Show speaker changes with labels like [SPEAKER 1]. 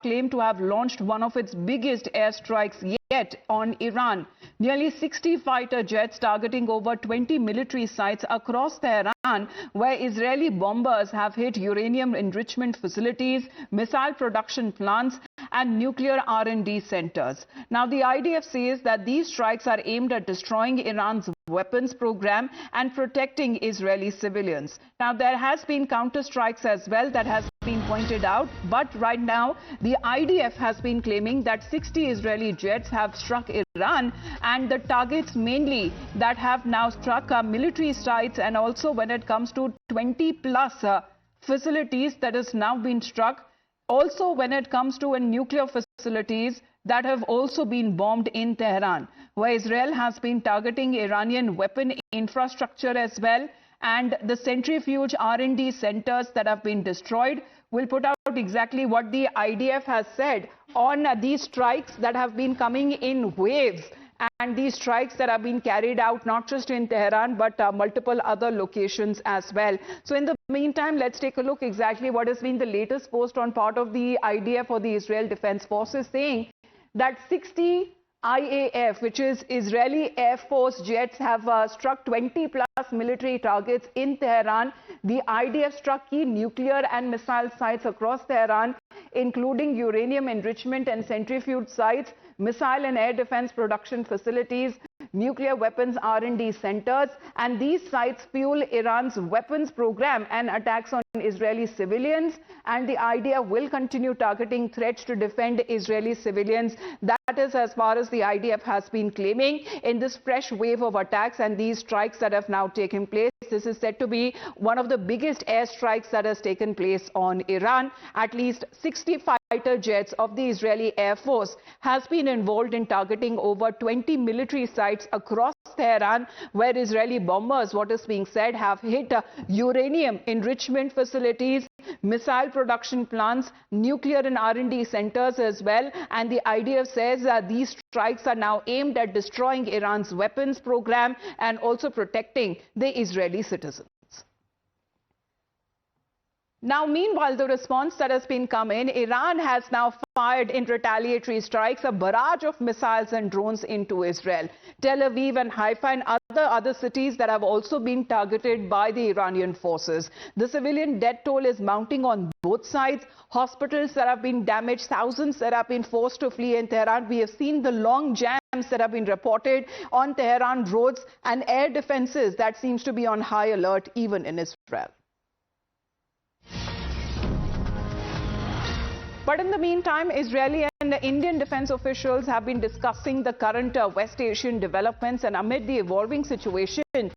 [SPEAKER 1] claimed to have launched one of its biggest airstrikes yet on Iran. Nearly 60 fighter jets targeting over 20 military sites across Tehran, where Israeli bombers have hit uranium enrichment facilities, missile production plants, and nuclear R&D centers. Now, the IDF says that these strikes are aimed at destroying Iran's weapons program and protecting Israeli civilians. Now, there has been counter strikes as well that has been pointed out, but right now the IDF has been claiming that 60 Israeli jets have struck Iran, and the targets mainly that have now struck are military sites, and also when it comes to 20 plus facilities that has now been struck. Also, when it comes to nuclear facilities that have also been bombed in Tehran, where Israel has been targeting Iranian weapon infrastructure as well, and the centrifuge R&D centers that have been destroyed. Will put out exactly what the IDF has said on these strikes that have been coming in waves, and these strikes that have been carried out not just in Tehran but multiple other locations as well. So in the meantime, let's take a look exactly what has been the latest post on part of the IDF or the Israel Defense Forces, saying that 60 IAF, which is Israeli Air Force jets, have struck 20 plus military targets in Tehran. The IDF struck key nuclear and missile sites across Tehran, including uranium enrichment and centrifuge sites, missile and air defense production facilities, nuclear weapons R&D centers, and these sites fuel Iran's weapons program and attacks on Israeli civilians, and the IDF will continue targeting threats to defend Israeli civilians. That is as far as the IDF has been claiming in this fresh wave of attacks and these strikes that have now taken place. This is said to be one of the biggest airstrikes that has taken place on Iran. At least 60 fighter jets of the Israeli Air Force has been involved in targeting over 20 military sites across Tehran, where Israeli bombers, what is being said, have hit uranium enrichment facilities, missile production plants, nuclear and R&D centers as well. And the IDF says these strikes are now aimed at destroying Iran's weapons program and also protecting the Israeli citizens. Now, meanwhile, the response that has been coming, Iran has now fired in retaliatory strikes a barrage of missiles and drones into Israel. Tel Aviv and Haifa and other cities that have also been targeted by the Iranian forces. The civilian death toll is mounting on both sides. Hospitals that have been damaged, thousands that have been forced to flee in Tehran. We have seen the long jams that have been reported on Tehran roads, and air defenses that seems to be on high alert even in Israel. But in the meantime, Israeli and Indian defense officials have been discussing the current West Asian developments, and amid the evolving situation,